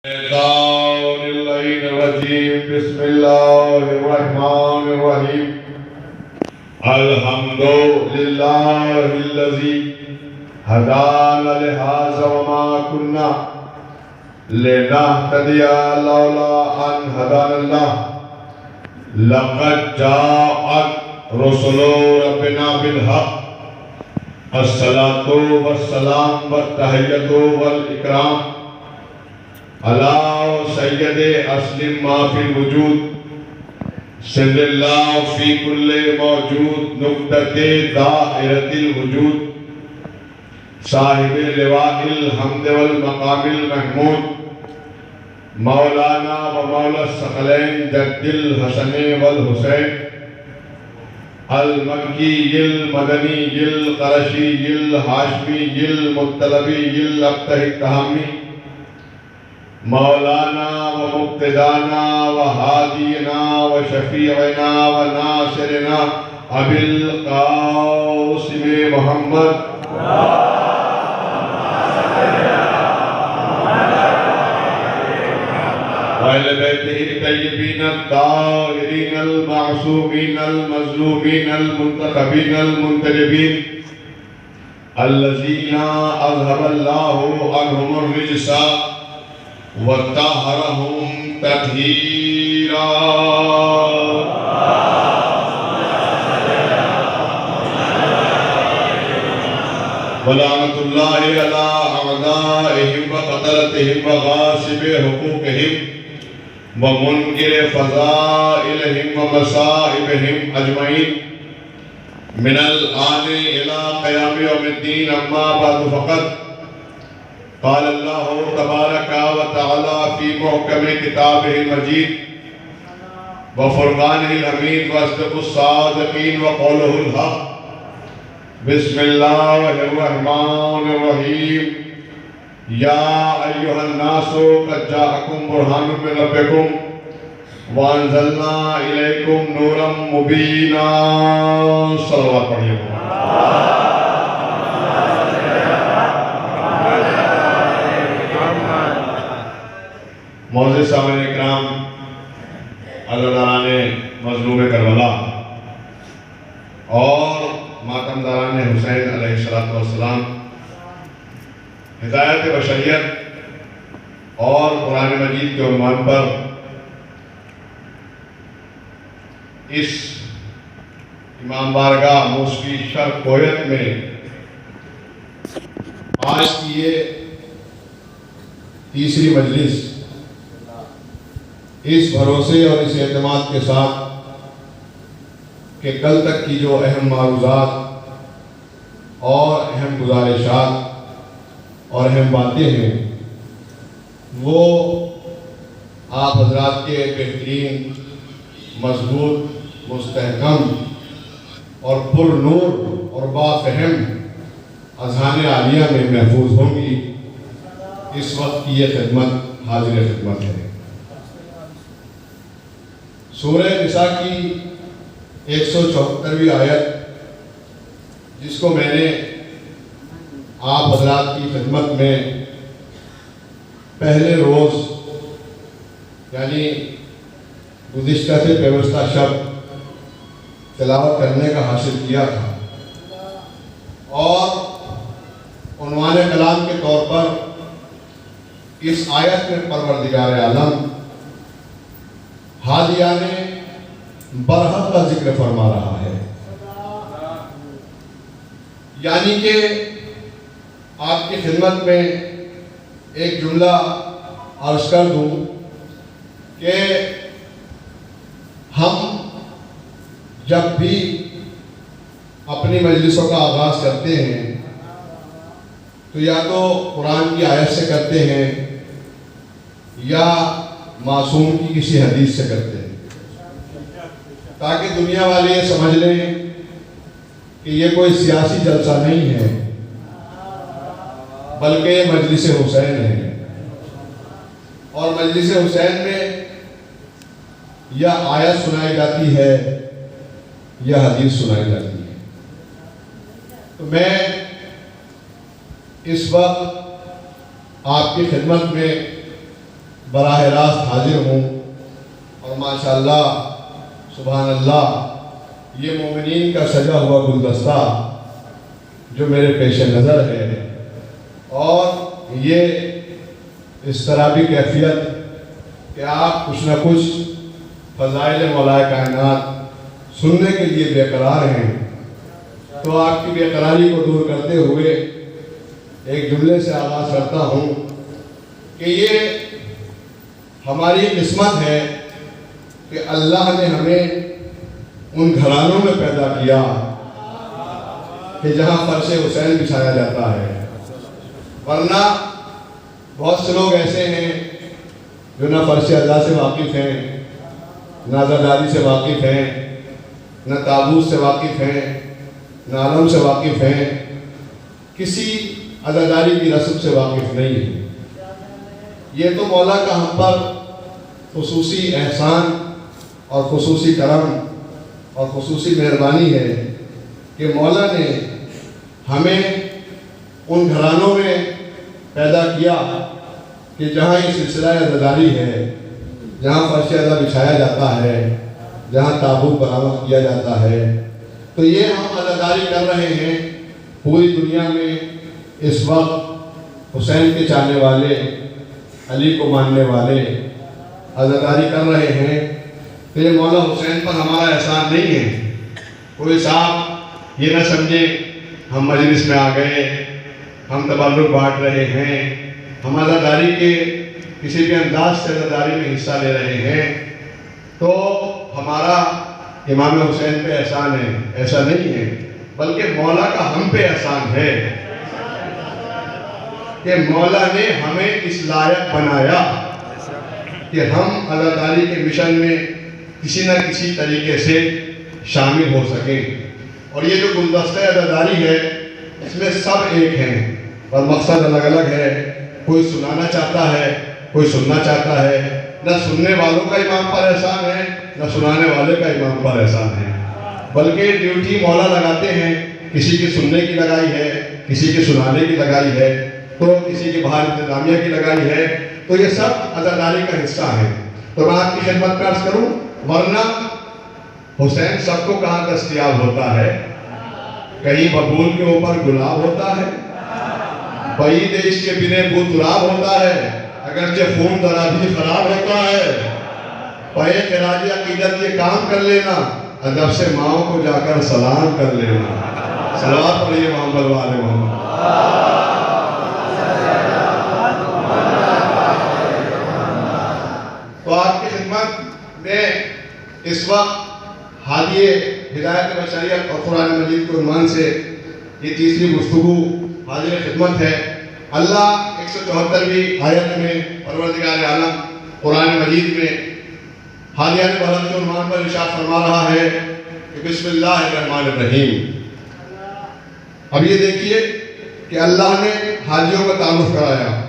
الشيطان اللعين الرجيم بسم الله الرحمن الرحيم الحمد لله الذي هدانا لهذا وما كنا لنهتدي لولا أن هدانا الله لقد جاءت رسل ربنا بالحق الصلاة والسلام والتحية والإكرام اللہ سید اسلم ما فی الوجود صلی اللہ فی کل موجود نقطۃ دائرۃ الوجود صاحب لواء الحمد والمقام المحمود مولانا و مولا الثقلین جد الحسن والحسین المکی المدنی القرشی الہاشمی المطلبی الابتہی التہامی مولانا و مقتدانا و حادینا و شفیعنا و ناصرنا ابی القاسم محمد وَإِلَى بَيْتِهِ الطَّيِّبِينَ الطَّاهِرِينَ الْمَعْصُومِينَ الْمَظْلُومِينَ الْمُنْتَخَبِينَ الْمُنْتَجِبِينَ الَّذِينَ أَذْهَبَ اللَّهُ عَنْهُمُ الرِّجْسَ وَطَهَّرَهُمْ تَطْهِيرًا وَلَعْنَةُ اللَّهِ عَلَىٰ أَعْدَائِهِمْ وَقَتْلَتِهِمْ وَغَاصِبِ حُقُوقِهِمْ وَمُنْكِرِ فَضَائِلِهِمْ وَمَصَائِبِهِمْ أَجْمَعِينَ مِنَ الْآنِ إِلَىٰ قِيَامِ يَوْمِ الدِّينِ أَمَّا بَعْدُ فَقَدْ قال اللہ تبارک و تعالی فی محکم کتابہ المجید وفرقانہ الحمید واصدق الصادقین وقولہ الحق بسم اللہ الرحمن الرحیم یا ایہا الناس قد جاءکم برہان من ربکم وانزلنا الیکم نورا مبینا صلوات پڑھیے معزز سامعین اکرام، اللہ تعالیٰ نے مظلوم کربلا اور ماتم داران حسین علیہ السلام ہدایت بشریت اور قرآن مجید کے عنوان پر اس امام بارگاہ موسوی شرق کویت میں آج کی یہ تیسری مجلس اس بھروسے اور اس اعتماد کے ساتھ کہ کل تک کی جو اہم معروضات اور اہم گزارشات اور اہم باتیں ہیں وہ آپ حضرات کے بہترین مضبوط مستحکم اور پر نور اور بافہم اذہان عالیہ میں محفوظ ہوں گی۔ اس وقت کی یہ خدمت حاضر خدمت ہے۔ سورہ نساء کی 174ویں آیت جس کو میں نے آپ حضرات کی خدمت میں پہلے روز یعنی گزشتہ سے پیوستہ شب تلاوت کرنے کا حاصل کیا تھا اور عنوان کلام کے طور پر اس آیت میں پروردگار عالم ہادیان برحق کا ذکر فرما رہا ہے، یعنی کہ آپ کی خدمت میں ایک جملہ عرض کر دوں کہ ہم جب بھی اپنی مجلسوں کا آغاز کرتے ہیں تو یا تو قرآن کی آیت سے کرتے ہیں یا معصوم کی کسی حدیث سے کرتے ہیں، تاکہ دنیا والے یہ سمجھ لیں کہ یہ کوئی سیاسی جلسہ نہیں ہے بلکہ یہ مجلس حسین ہے، اور مجلس حسین میں یا آیت سنائی جاتی ہے یا حدیث سنائی جاتی ہے۔ تو میں اس وقت آپ کی خدمت میں براہ راست حاضر ہوں اور ماشاءاللہ سبحان اللہ یہ مومنین کا سجا ہوا گلدستہ جو میرے پیش نظر ہے اور یہ اس طرح بھی کیفیت کہ آپ کچھ نہ کچھ فضائل مولا کائنات سننے کے لیے بے قرار ہیں، تو آپ کی بے قراری کو دور کرتے ہوئے ایک جملے سے آغاز کرتا ہوں کہ یہ ہماری قسمت ہے کہ اللہ نے ہمیں ان گھرانوں میں پیدا کیا کہ جہاں فرش حسین بچھایا جاتا ہے، ورنہ بہت سے لوگ ایسے ہیں جو نہ فرش عزا سے واقف ہیں، نہ عزاداری سے واقف ہیں، نہ تابوت سے واقف ہیں، نہ علم سے واقف ہیں، کسی عزاداری کی رسم سے واقف نہیں ہیں۔ یہ تو مولا کا ہم پر خصوصی احسان اور خصوصی کرم اور خصوصی مہربانی ہے کہ مولا نے ہمیں ان گھرانوں میں پیدا کیا کہ جہاں یہ سلسلہ عزاداری ہے، جہاں فرش عزا بچھایا جاتا ہے، جہاں تابوت برآمد کیا جاتا ہے۔ تو یہ ہم عزاداری کر رہے ہیں، پوری دنیا میں اس وقت حسین کے چاہنے والے، علی کو ماننے والے عزاداری کر رہے ہیں، تو یہ مولا حسین پر ہمارا احسان نہیں ہے۔ کوئی صاحب یہ نہ سمجھے ہم مجلس میں آ گئے، ہم تبرک بانٹ رہے ہیں، ہم عزاداری کے کسی بھی انداز سے عزاداری میں حصہ لے رہے ہیں تو ہمارا امام حسین پہ احسان ہے، ایسا نہیں ہے، بلکہ مولا کا ہم پہ احسان ہے کہ مولا نے ہمیں اس لائق بنایا کہ ہم عزاداری کے مشن میں کسی نہ کسی طریقے سے شامل ہو سکیں۔ اور یہ جو گلدستہ عزاداری ہے اس میں سب ایک ہیں اور مقصد الگ الگ ہے، کوئی سنانا چاہتا ہے، کوئی سننا چاہتا ہے، نہ سننے والوں کا امام پر احسان ہے، نہ سنانے والے کا امام پر احسان ہے، بلکہ ڈیوٹی مولا لگاتے ہیں، کسی کی سننے کی لگائی ہے، کسی کی سنانے کی لگائی ہے، تو کسی کی باہر انتظامیہ کی لگائی ہے، تو یہ سب عزاداری کا حصہ ہے۔ تو میں آپ کی خدمت میں عرض کروں، ورنہ حسین سب کو کہاں دستیاب ہوتا ہے؟ کہیں ببول کے اوپر گلاب ہوتا ہے، بئی دیش کے بنے بو تراب ہوتا ہے، اگرچہ خون درا بھی خراب ہوتا ہے، پائے خراج عقیدت یہ کام کر لینا، ادب سے ماؤں کو جا کر سلام کر لینا۔ صلوات پڑھیے محمد والے محمد۔ تو آپ کی خدمت میں اس وقت حادی ہدایت بشریت اور قرآن مجید کے عنوان سے یہ تیسری گفتگو حاضر خدمت ہے۔ اللہ 174ویں آیت میں پروردگار عالم قرآن مجید میں حادیان بلد کے عنوان پر ارشاد فرما رہا ہے کہ بسم اللہ الرحمن الرحیم۔ اب یہ دیکھیے کہ اللہ نے حاجیوں کا تعارف کرایا،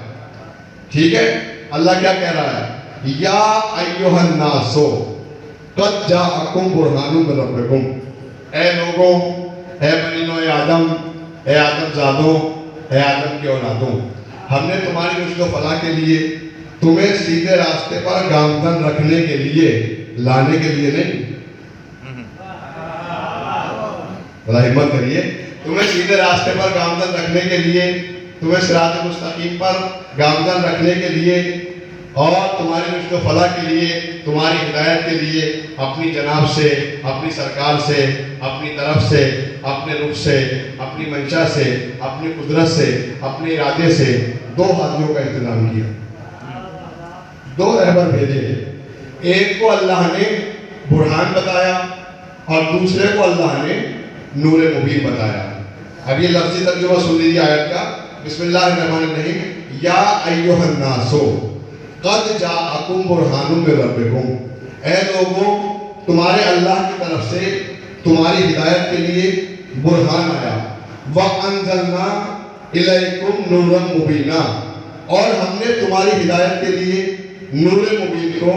ٹھیک ہے؟ اللہ کیا کہہ رہا ہے؟ یا ایھا الناسو قد جاءکم برہان من ربکم، اے لوگوں، اے بنی نوع آدم، اے آدم زادوں، اے آدم کے اولادوں، ہم نے تمہاری رشد و فلاح کے لیے، تمہیں سیدھے راستے پر گامزن رکھنے کے لیے، لانے کے لیے نہیں، بڑا ہمت کریے، تمہیں سیدھے راستے پر گامزن رکھنے کے لیے، تمہیں صراط مستقیم پر گامزن رکھنے کے لیے اور تمہاری رشد و فلاح کے لیے، تمہاری ہدایت کے لیے اپنی جناب سے، اپنی سرکار سے، اپنی طرف سے، اپنے رخ سے، اپنی منشا سے، اپنی قدرت سے، اپنے ارادے سے دو حاجیوں کا انتظام کیا، دو رہبر بھیجے، ایک کو اللہ نے برہان بتایا اور دوسرے کو اللہ نے نور مبین بتایا۔ اب یہ لفظی ترجمہ سن لیجیے آیت کا، بسم اللہ الرحمن الرحیم، یا ایھا الناسو قد جاءکم برہان من ربکم، اے لوگوں، تمہارے اللہ کی طرف سے تمہاری ہدایت کے لیے برہان آیا، وَأَنزَلْنَا إِلَيْكُمْ نُورًا مُبِينًا، اور ہم نے تمہاری ہدایت کے لیے نور مبین کو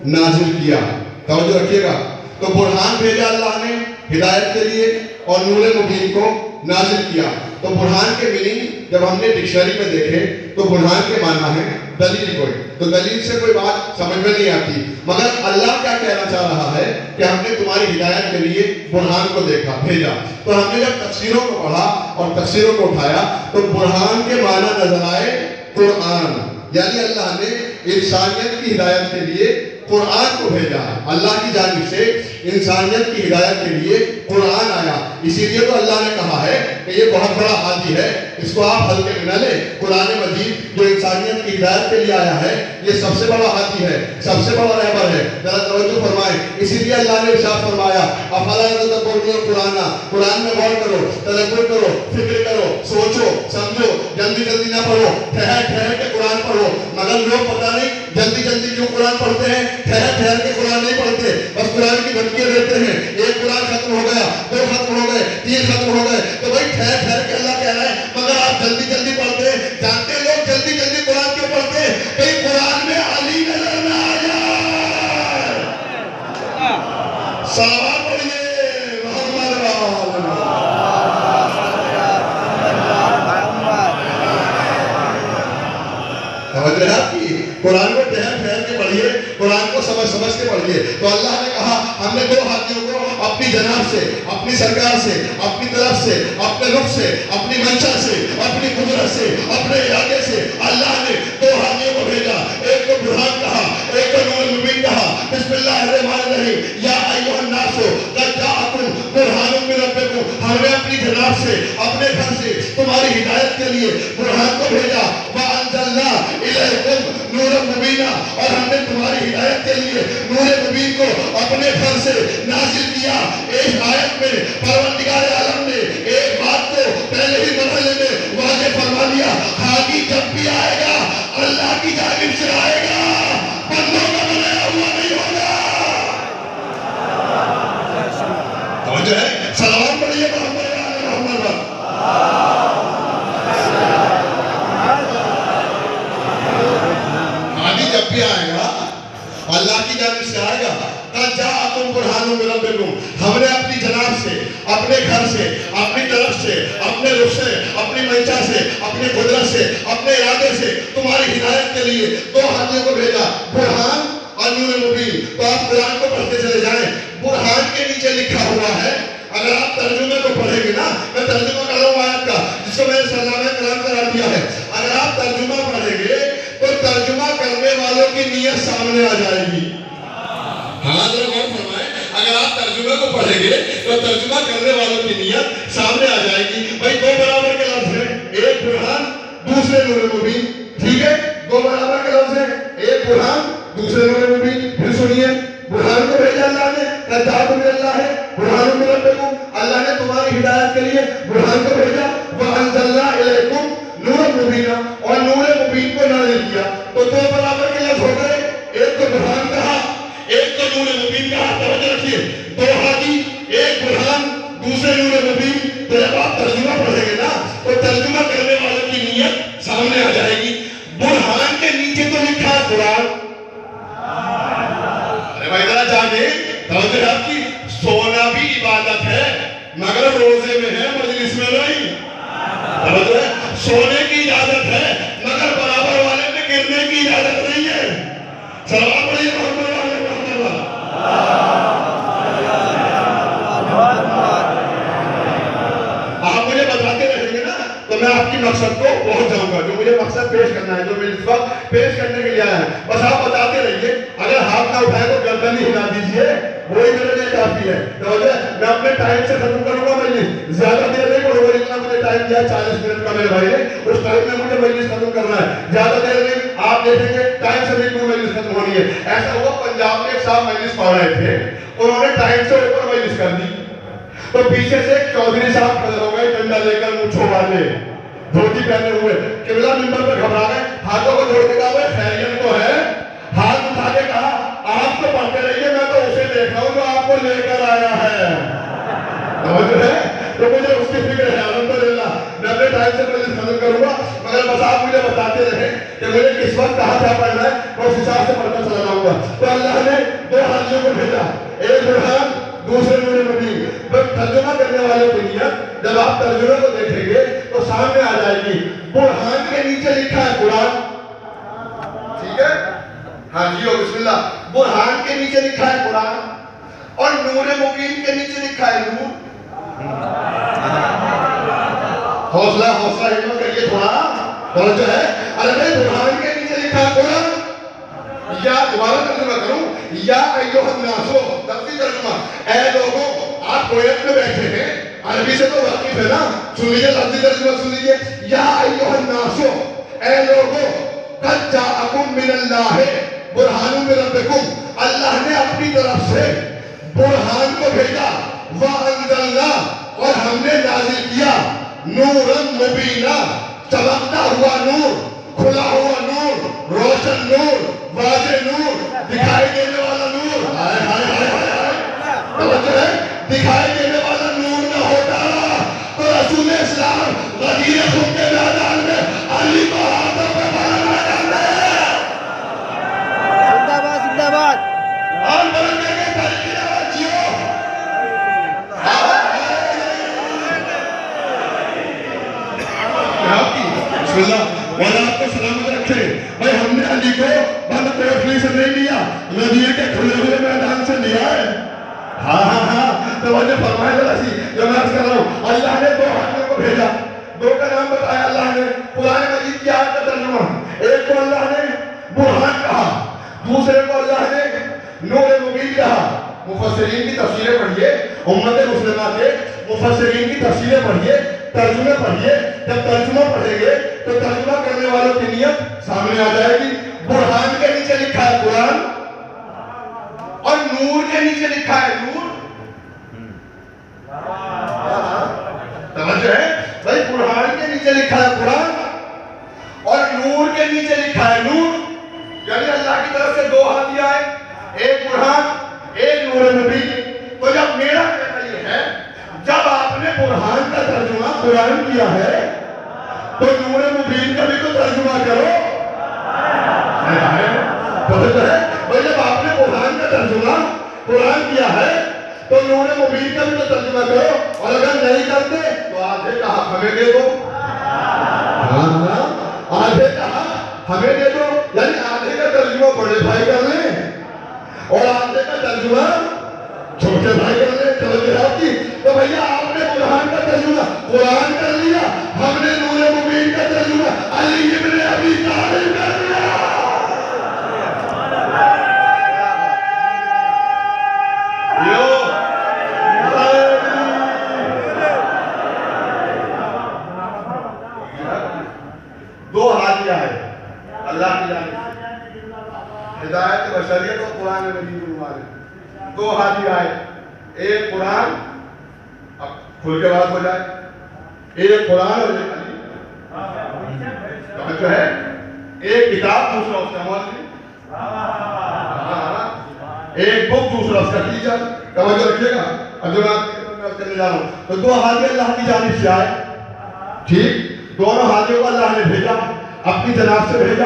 نازل کیا۔ توجہ رکھیے گا، تو برہان بھیجا اللہ نے ہدایت کے لیے اور نور مبین کو نازل کیا۔ تو برہان کے میننگ جب ہم نے ڈکشنری میں دیکھے تو برہان کے معنی ہے دلیل کوئی، تو دلیل سے کوئی بات سمجھ میں نہیں آتی، مگر اللہ کیا کہنا چاہ رہا ہے کہ ہم نے تمہاری ہدایت کے لیے برہان کو دیکھا، بھیجا۔ تو ہم نے جب تفسیروں کو پڑھا اور تفسیروں کو اٹھایا تو برہان کے معنی نظر آئے قرآن، یعنی اللہ نے انسانیت کی ہدایت کے لیے قرآن کو بھیجا ہے، اللہ کی جانب سے انسانیت کی ہدایت کے لیے قرآن آیا۔ اسی لیے تو اللہ نے کہا ہے کہ یہ بہت بڑا حاجی ہے، اس کو آپ ہلکے میں نہ لیں۔ قرآن مجید جو انسانیت کی ہدایت کے لیے آیا ہے یہ سب سے بڑا حاجی ہے، سب سے بڑا رہبر ہے، ذرا توجہ فرمائیں۔ اسی لیے اللہ نے ارشاد فرمایا افلا یتدبرون القرآن، قرآن میں غور کرو، تدبر کرو، فکر کرو، سوچو سمجھو، جلدی جلدی نہ پڑھو، ٹھہر ٹھہر کے قرآن پڑھو۔ مگر لوگ پتہ نہیں جلدی جلدی کیوں قرآن پڑھتے ہیں، ٹھہر ٹھہر کے قرآن نہیں پڑھتے، بس قرآن کی دھمکیاں دیتے ہیں۔ ایک قرآن ختم ہو گیا، دو ختم ہو گئے، تین ختم ہو گئے، تو بھائی ٹھہر ٹھہر کے اللہ کہہ رہا ہے مگر آپ جلدی جلدی پڑھتے ہیں۔ جانتے ہیں لوگ جلدی جلدی قرآن کیوں پڑھتے ہیں؟ کہیں قرآن میں علی نظر نہ آ جائے۔ صلوات پڑھیے محمد توجہ ہے آپ کی؟ قرآن کو ٹھہر ٹھہر کے پڑھیے، قرآن کو سمجھ سمجھ کے پڑھیے۔ تو اللہ نے کہا ہم نے دو حاجیوں کو اپنی جناب سے، اپنی سرکار سے، اپنی طرف سے، اپنے رخ سے، اپنی منشا سے، اپنی قدرت سے، اپنے ارادے سے اللہ نے دو حاجیوں کو بھیجا۔ ایک کو برہان کہا، ایک کو نور مبین کہا۔ بسم اللہ الرحمن الرحیم، یا ایھا الناس قد جاءکم برہان من ربکم، ہم نے اپنی جناب سے، اپنے گھر سے تمہاری ہدایت کے لیے برہان کو بھیجا۔ وانزلنا الیکم نورا مبینا، اور ہم نے تمہاری ہدایت کے لیے نور مبین کو اپنے گھر سے نازل کیا۔ اس آیت میں پروردگار عالم نے ایک بات کو پہلے ہی مرحلے میں واضح فرما دیا، حاجی جب بھی آئے گا اللہ کی جانب سے آئے گا، بندوں کا بنایا ہوا نہیں ہوگا۔ توجہ ہے؟ سلام پڑھیے محمد محمد جب بھی آئے گا اللہ کی جانب سے آئے گا۔ قد جاءکم برہان من ربکم، ہم نے اپنی جناب سے، اپنے گھر سے، اپنی طرف سے، اپنے رخ سے، اپنی منشا سے، اپنی قدرت سے، اپنے ارادے سے تمہاری ہدایت کے لیے دو حاجیوں کو بھیجا، برہان اور نور مبین۔ تو آپ قرآن کو پڑھتے چلے جائیں، برہان کے نیچے لکھا ہوا ہے، اگر آپ ترجمے کو پڑھیں گے نا، میں ترجمہ کر رہا ہوں آیت کا جس کو میں نے سلامہ کلام قرار دیا ہے، اگر آپ ترجمہ پڑھیں گے تو ترجمہ کرنے والوں کی نیت سامنے آ جائے گی۔ ہاں ذرا غور فرمائیں، اگر آپ ترجمے کو پڑھیں گے تو ترجمہ کرنے والوں کی نیت سامنے آ جائے گی۔ بھائی دو برابر کے لفظ ہیں، ایک برہان دوسرے نور مبین، ٹھیک ہے؟ دو برابر کے لفظ ہیں، ایک برہان دوسرے نور مبین۔ پھر سنیے، برہان کو بھیجا اللہ نے، قد جاءکم من اللہ ہے، برہان من ربکم، اللہ نے تمہاری ہدایت کے لیے برہان کو بھیجا۔ وانزلنا الیکم نور مبین، اور نور مبین کو نازل کیا۔ تو دو برابر کے لفظ ہو گئے، ایک کو برہان کہا، ایک کو نور مبین کہا۔ توجہ رکھیے، دو حاجی، ایک برہان دوسرے نور مبین۔ تو جب آپ ترجمہ پڑھیں گے نا تو ترجمہ کرنے والوں کی نیت سامنے آ جائے گی۔ برہان کے نیچے تو لکھا ہے قرآن۔ ارے بھائی ذرا جاگے، توجہ آپ کی، سونا بھی عبادت ہے مگر روزے میں ہے، مجلس میں نہیں۔ توجہ ہے، سونے کی اجازت ہے مگر برابر والے میں گرنے کی اجازت نہیں ہے۔ سلام پڑھیے محمد والے محمد والا۔ آپ مجھے بتاتے رہیں گے نا تو میں آپ کی مقصد کو پہنچ جاؤں گا، جو مجھے مقصد پیش کرنا ہے، جو میں اس وقت پیش کرنے کے لیے آیا ہے۔ بس آپ بتاتے رہیے، اگر ہاتھ نہ اٹھائے تو گردن ہی ہلا دیجیے، وہی میرے لیے کافی ہے۔ میں اپنے ٹائم سے ختم کروں گا مجلس، زیادہ دیر نہیں پڑھوں گا، جتنا مجھے ٹائم دیا 40 منٹ کا میرے بھائی نے، اس ٹائم میں مجھے مجلس ختم کرنا ہے، زیادہ دیر نہیں۔ آپ دیکھیں گے ٹائم سے بالکل مجلس ختم ہونی ہے۔ ایسا ہوا پنجاب میں ایک صاحب مجلس پڑھ رہے تھے، انہوں نے ٹائم سے اوپر مجلس کر دی، تو پیچھے سے ایک چودھری صاحب کھڑے ہو گئے، ڈنڈا لے کر مونچھوں والے، دھوتی پہنے ہوئے، قبلہ منبر پہ گھبرا گئے، ہاتھوں کو جوڑ کے کہا خیریت تو ہے؟ ہاتھ اٹھا کے کہا آپ تو پڑھتے رہیے، میں تو اسے دیکھ رہا ہوں جو آپ کو لے کر آیا ہے۔ توجہ ہے؟ تو مجھے اس کی فکر ہے، الحمدللہ میں اپنے ٹائم سے مجلس ختم کروں گا، مگر بس آپ مجھے بتاتے رہیں کہ مجھے کس وقت کہاں کیا پڑھنا ہے، میں اس حساب سے پڑھتا چلا جاؤں گا۔ تو اللہ نے دو حاجیوں کو بھیجا، ایک برہان دوسرے نور مبین۔ ترجمہ کرنے والوں کی نیت جب آپ ترجمے کو دیکھیں گے تو سامنے آ جائے گی۔ برہان کے نیچے لکھا ہے قرآن، ہاں جی بسم اللہ. برہان کے نیچے لکھا ہے قرآن اور نور مبین کے نیچے لکھا ہے نور. حوصلہ ہمت کریے تھوڑا. توجہ ہے. ارے بھائی برہان کے نیچے لکھا ہے قرآن. یا دوبارہ ترجمہ کروں. یا ایھا الناس، لفظی ترجمہ. اے لوگوں، آپ کویت میں بیٹھے ہیں، عربی سے تو واقف ہے نا. سن لیجیے لفظی ترجمہ سن لیجیے. یا ایھا الناس، اے لوگوں، قد جاءکم من اللہ برہان من ربکم، اللہ نے اپنی طرف سے برہان کو بھیجا. وَأَنزَلْنَا، اور ہم نے نازل کیا، نوراً مبینہ، چمکتا ہوا نور، کھلا ہوا نور، روشن نور، واضح نور، دکھائی دینے والا نور. توجہ ہے. دکھائی دینے والا نور نہ ہوتا تو رسول اسلام غدیر خون کے میدان میں علی کو ہاتھوں پہ پڑھنا جاتے ہیں. زندہ باد زندہ باد. اور بلندے کے ترقی آجیو. بسم اللہ. مولا آپ کو سلامت رکھے. بھائی ہم نے علی کو بند کوٹلی سے نہیں لیا، غدیر کے کھلے ہوئے میدان سے لیا ہے. ہاں توجہ فرمائے ذرا سی. جو میں عرض کر رہا ہوں، اللہ نے دو حاکموں کو بھیجا. دو کا نام بتایا اللہ نے. قرآن مجید کی آیت کا ترجمہ. ایک کو اللہ نے برہان کہا، دوسرے کو اللہ نے نور مبین کہا. مفسرین کی تفسیریں پڑھیے، امت مسلمہ کے مفسرین کی تفسیریں پڑھیے، ترجمے پڑھیے. جب ترجمہ پڑھیں گے تو ترجمہ کرنے والوں کی نیت سامنے آ جائے گی. برہان کے نیچے لکھا ہے قرآن اور نور کے نیچے لکھا ہے نور. توجہ ہے. بھائی برہان کے نیچے لکھا ہے قرآن اور نور کے نیچے لکھا ہے نور. یعنی اللہ کی طرف سے دو ہادیہ آئے، ایک برہان، ایک نور مبین. تو جب میرا کہنا یہ ہے، جب آپ نے برہان کا ترجمہ قرآن کیا ہے تو نور مبین کا بھی تو ترجمہ کرو. توجہ ہے. بھائی جب آپ نے برہان کا ترجمہ قرآن کیا ہے تو نور مبین کا بھی تو ترجمہ کرو. اور اگر نہیں کرتے تو آدھے کا حق ہمیں دے دو. آدھے کا حق ہمیں دے دو. یعنی آدھے کا ترجمہ بڑے بھائی کر لیں اور آدھے کا ترجمہ چھوٹے بھائی کر لیں. توجہ آپ کی. تو بھیا آپ نے قرآن کا ترجمہ قرآن کر لیا، ہم نے نور مبین کا ترجمہ علی ابن ابی طالب کر لیا. دو ہادیہ ہے اللہ کی جانب سے، ہدایت بشریت اور قرآن مجید عنوان. دو ہادیہ ہے. ایک قرآن، اب کھل کے بات ہو جائے، ایک قرآن اور ایک علی. جو ہے ایک کتاب دوسرا اس کا مولوی، ایک بک دوسرا اس کا ٹیچر. توجہ رکھیے گا. اب جو میں کرنے جا رہا ہوں تو دو ہادیہ اللہ کی جانب سے آئے. ٹھیک. دونوں ہادیوں کو اللہ نے بھیجا، اپنی جناب سے بھیجا،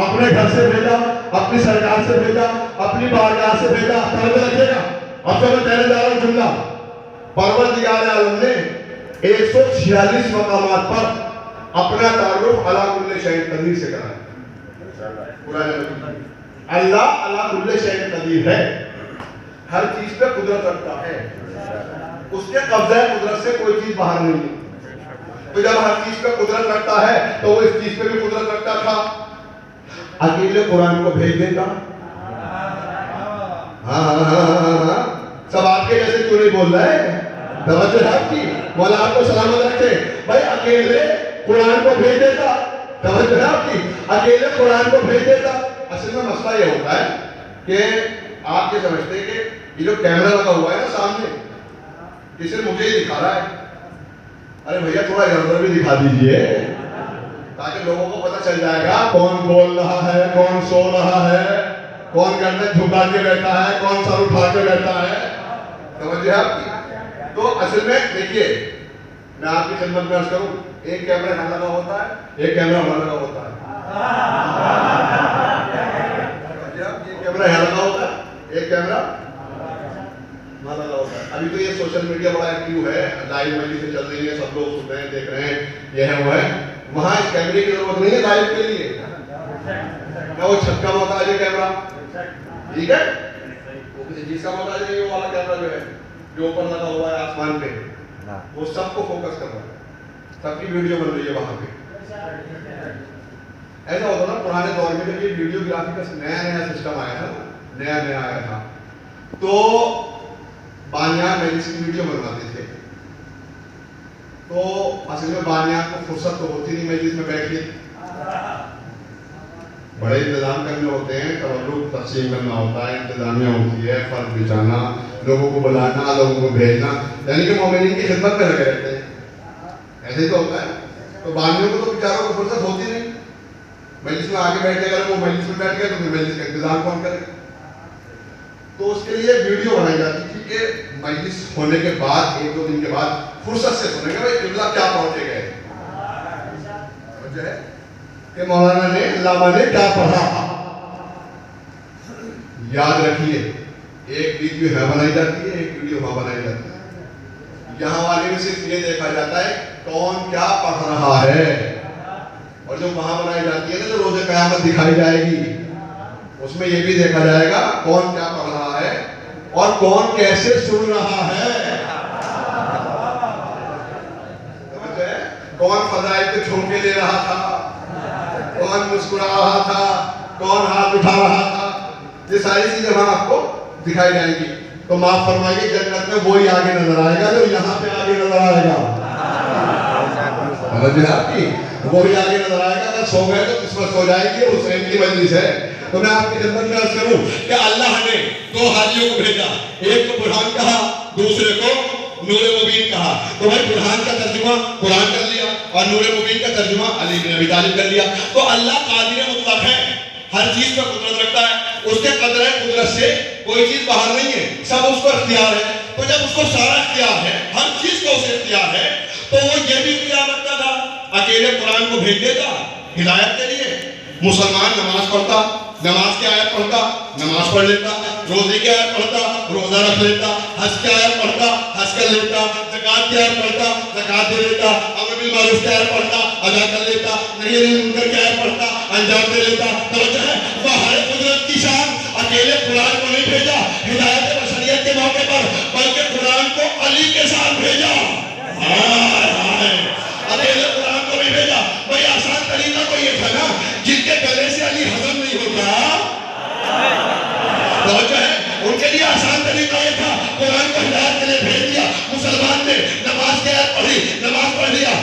اپنے گھر سے بھیجا، اپنی سرکار سے بھیجا، اپنی بارگاہ سے بھیجا. توجہ رکھیے گا. اب تو میں کہنے جا رہا ہوں جملہ. پروردگار عالم نے 146 مقامات پر اپنا تعارف علی کل شیء قدیر سے کرا ہے. اللہ علی کل شیء قدیر ہے، ہر چیز پہ قدرت رکھتا ہے. اس کے قبضہ قدرت سے کوئی چیز باہر نہیں ہے. تو جب ہر چیز پہ قدرت رکھتا ہے تو وہ اس چیز پہ بھی قدرت رکھتا تھا. اکیلے قرآن کو بھیج دیتا. ہاں سب آپ کے جیسے کیوں نہیں بول رہے؟ توجہ ہے آپ کی. مولا آپ کو سلامت رکھے. بھائی اکیلے قرآن کو بھیج دیتا. توجہ ہے آپ کی. اکیلے قرآن کو بھیج دیتا. اصل میں مسئلہ یہ ہوتا ہے کہ آپ یہ سمجھتے ہیں کہ یہ جو کیمرہ لگا ہوا ہے نا سامنے، یہ صرف مجھے ہی دکھا رہا ہے. ارے بھیا تھوڑا ادھر ادھر بھی دکھا دیجئے تاکہ لوگوں کو پتہ چل جائے گا کون بول رہا ہے، کون سو رہا ہے، کون گردن جھکا کے بیٹھا ہے، کون سر اٹھا کے بیٹھا ہے. سمجھ گئے آپ کی. تو اصل میں دیکھیے میں آپ کی خدمت میں عرض کروں، ایک کیمرہ یہاں لگا ہوتا ہے، ایک کیمرہ وہاں لگا ہوتا ہے. ایک کیمرہ یہاں لگا ہوتا ہے، ایک کیمرہ وہاں لگا ہوتا ہے. ابھی تو یہ سوشل میڈیا بڑا ایکٹیو ہے، لائیو مجلسیں چل رہی ہیں، سب لوگ سن رہے ہیں، دیکھ رہے ہیں، یہ ہے وہ ہے. وہاں اس کیمرے کی ضرورت نہیں ہے لائیو کے لیے. کیا وہ چھت کا محتاج ہے کیمرہ؟ ٹھیک ہے، وہ کسی چیز کا محتاج نہیں ہے. وہ والا کیمرہ جو ہے جو اوپر لگا ہوا ہے آسمان پہ، وہ سب کو فوکس کر رہا ہے، سب کی ویڈیو بن رہی ہے وہاں پہ. ایسا ہوتا نا پرانے دور میں جب یہ ویڈیو گرافی کا نیا سسٹم آیا تھا، نیا آیا تھا، تو بانیان مجلس کی ویڈیو بنواتے تھے. تو اصل میں بانیان کو فرصت تو ہوتی نہیں مجلس میں بیٹھ کے، بڑے انتظام کرنے ہوتے ہیں، تبرک تقسیم کرنا ہوتا ہے، انتظامیہ ہوتی ہے، فرق بچانا، لوگوں کو بلانا، لوگوں کو بھیجنا، یعنی کہ مومنین کی خدمت میں لگے رہتے ہیں. ایسے تو ہوتا ہے. تو بانیوں کو تو بیچاروں کو فرصت ہوتی نہیں، مجلس میں آگے بیٹھے گا، وہ مجلس میں بیٹھ گئے تو پھر مجلس کا انتظام کون کرے. تو اس کے لیے ویڈیو بنائی جاتی تھی کہ مجلس ہونے کے بعد 1-2 دن کے بعد فرصت سے سنیں گے بھائی قبلہ کیا پہنچے گئے، جو ہے کہ مولانا نے علامہ نے کیا پڑھا. یاد رکھیے ایک ویڈیو یہاں بنائی جاتی ہے، ایک ویڈیو وہاں بنائی جاتی ہے. یہاں والے میں صرف یہ دیکھا جاتا ہے کون کیا پڑھ رہا ہے، اور جو وہاں بنائی جاتی ہے نا جو روز قیامت دکھائی جائے گی، اس میں یہ بھی دیکھا جائے گا کون کیا پڑھ رہا ہے اور کون کیسے سن رہا ہے. کون فضائل پہ چھوکے لے رہا تھا، کون مسکرا رہا تھا، کون ہاتھ اٹھا رہا تھا. یہ ساری چیزیں وہاں آپ کو دکھائی جائیں گی. تو معاف فرمائیے جنت میں وہی آگے نظر آئے گا جو یہاں پہ آگے نظر آئے گا. آپ کی وہی آگے نظر آئے گا. اگر سو گئے تو قسمت سو جائے گی. حسین کی مجلس ہے. تو میں آپ کی خدمت میں عرض کروں کہ اللہ نے 2 حاجیوں کو بھیجا، ایک کو برہان کہا، دوسرے کو نور مبین کہا. تو بھائی برہان کا ترجمہ قرآن کر لیا اور نور مبین کا ترجمہ علی بن ابی طالب کر لیا. تو اللہ قادر مطلق ہے، ہر چیز پر قدرت رکھتا ہے. اس کے قدر قدرت سے کوئی چیز باہر نہیں ہے، سب اس کو اختیار ہے. تو جب اس کو سارا اختیار ہے، ہر چیز کا اسے اختیار ہے، تو وہ یہ بھی اختیار رکھتا تھا اکیلے قرآن کو بھیج دیتا ہدایت کے لیے. مسلمان نماز پڑھتا، نماز کی آیت پڑھتا، نماز پڑھ لیتا. روزے کی آیت پڑھتا، روزہ رکھ لیتا. حج کی آیت پڑھتا، حج کر لیتا. زکات کی آیت پڑھتا، زکات دے لیتا. امر بالمعروف کی آیت پڑھتا، ادا کر لیتا. نہی عن المنکر کی آیت پڑھتا، انجام دے لیتا. توجہ ہے، باہر قدرت کی شان. اکیلے قرآن کو نہیں بھیجا ہدایت بشریت کے موقع پر، بلکہ قرآن کو علی کے ساتھ بھیجا. اکیلے قرآن کو نہیں بھیجا. بھائی آسان طریقہ تو یہ تھا نا، جن کے گلے سے علی ہضم نہیں ہوتا، توجہ ہے، ان کے لیے آسان طریقہ یہ تھا قرآن کو ہدایت کے لیے بھیج دیا. مسلمان نے نماز کی آیت پڑھی، نماز پڑھ لیا.